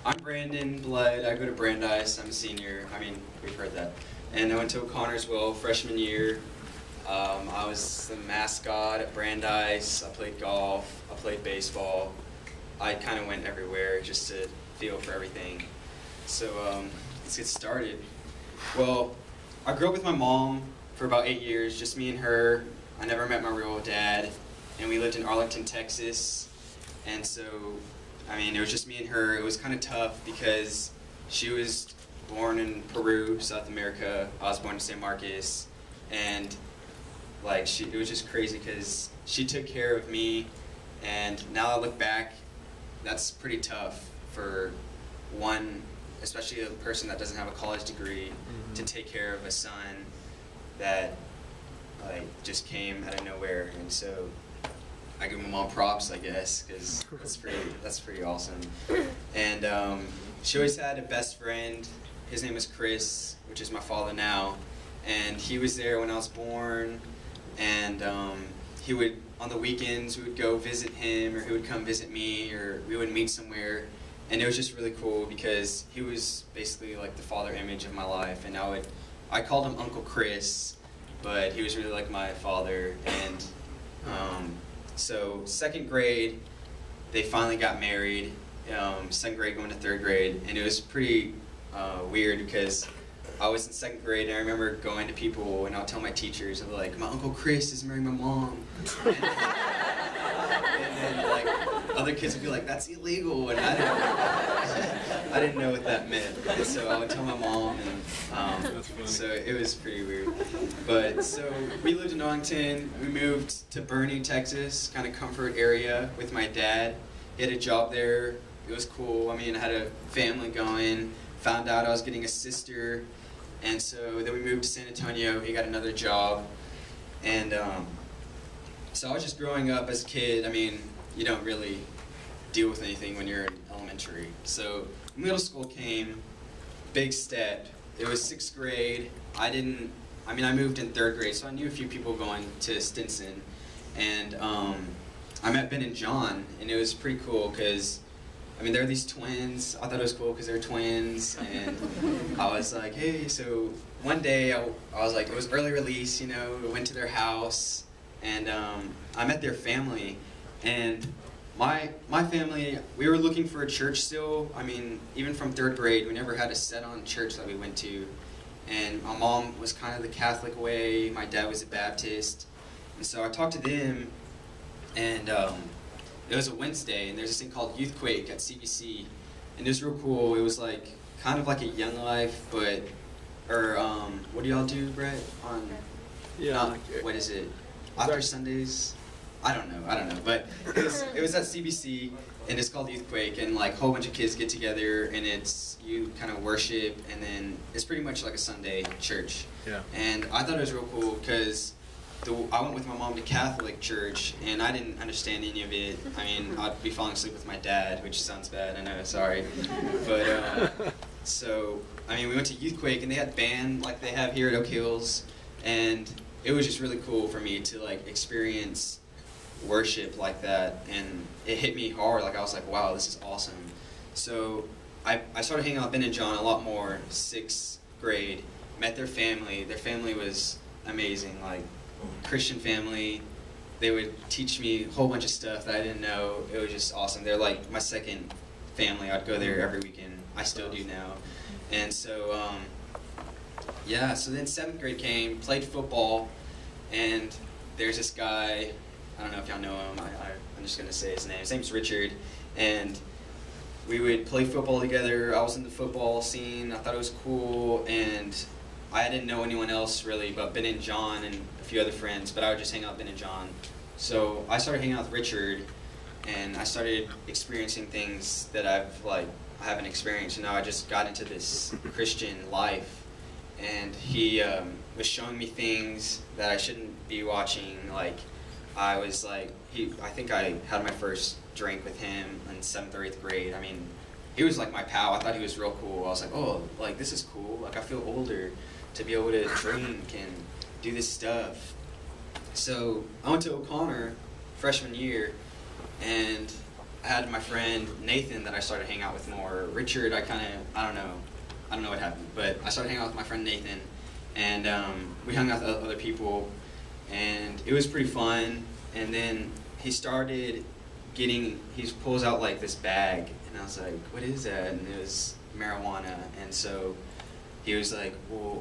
I'm Brandon Blood. I go to Brandeis. I'm a senior. I mean, we've heard that. And I went to O'Connor as well, freshman year. I was the mascot at Brandeis. I played golf. I played baseball. I kind of went everywhere just to feel for everything. So let's get started. Well, I grew up with my mom for about 8 years, just me and her. I never met my real dad. And we lived in Arlington, Texas. And so, I mean, it was just me and her. It was kind of tough because she was born in Peru, South America. I was born in San Marcos. And like, it was just crazy because she took care of me. And now I look back, that's pretty tough for one, especially a person that doesn't have a college degree, to take care of a son that like just came out of nowhere. And so I give my mom props, I guess, because that's pretty awesome. And she always had a best friend. His name was Chris, which is my father now. And he was there when I was born. And he would, on the weekends, we would go visit him, or he would come visit me, or we would meet somewhere. And it was just really cool because he was basically like the father image of my life. And I called him Uncle Chris, but he was really like my father. And so second grade, they finally got married. Second grade going to third grade, and it was pretty weird because I was in second grade, and I remember going to people, and I'll tell my teachers, I'm like, my Uncle Chris is marrying my mom. And then like other kids would be like, that's illegal, and I didn't know what that meant. And so I would tell my mom, and so it was pretty weird. But so we lived in Arlington. We moved to Boerne, Texas, kind of comfort area with my dad. He had a job there. It was cool. I mean, I had a family going. Found out I was getting a sister, and so then we moved to San Antonio. He got another job, and so I was just growing up as a kid. I mean, you don't really deal with anything when you're in elementary. So middle school came, big step. It was 6th grade. I moved in 3rd grade, so I knew a few people going to Stinson, and I met Ben and John, and it was pretty cool because, I mean, they're these twins. I thought it was cool because they're twins, and I was like, hey, so one day I was like, it was early release, you know, we went to their house, and I met their family, and my family, we were looking for a church still. I mean, even from 3rd grade, we never had a set-on church that we went to, and my mom was kind of the Catholic way, my dad was a Baptist, and so I talked to them, and it was a Wednesday, and there's this thing called Youthquake at CBC, and it was real cool. It was like kind of like a Young Life, but what do y'all do, Brett? What is it? After Sundays? I don't know. But it was at CBC, and it's called Youthquake, and like a whole bunch of kids get together, and you kind of worship, and then it's pretty much like a Sunday church. Yeah. And I thought it was real cool because I went with my mom to Catholic church, and I didn't understand any of it. I mean, I'd be falling asleep with my dad, which sounds bad, I know, sorry. But, so, I mean, we went to Youthquake, and they had band like they have here at Oak Hills, and it was just really cool for me to, like, experience worship like that, and it hit me hard. Like, I was like, wow, this is awesome. So, I started hanging out with Ben and John a lot more, 6th grade, met their family. Their family was amazing, like, Christian family. They would teach me a whole bunch of stuff that I didn't know. It was just awesome. They're like my second family. I'd go there every weekend. I still do now. And so, yeah, so then 7th grade came, played football, and there's this guy, I don't know if y'all know him, I'm just going to say his name. His name's Richard, and we would play football together. I was in the football scene. I thought it was cool, and I didn't know anyone else really but Ben and John and a few other friends, but I would just hang out with Ben and John. So I started hanging out with Richard, and I started experiencing things that I haven't experienced. And now I just got into this Christian life, and he was showing me things that I shouldn't be watching. Like, I was like, I think I had my first drink with him in 7th or 8th grade. I mean, he was like my pal. I thought he was real cool. I was like, oh, like, this is cool. Like, I feel older to be able to drink and do this stuff. So I went to O'Connor freshman year, and I had my friend Nathan that I started hanging out with more. Richard, I don't know what happened, but I started hanging out with my friend Nathan, and we hung out with other people, and it was pretty fun. And then he pulls out like this bag, and I was like, what is that? And it was marijuana, and so he was like, well,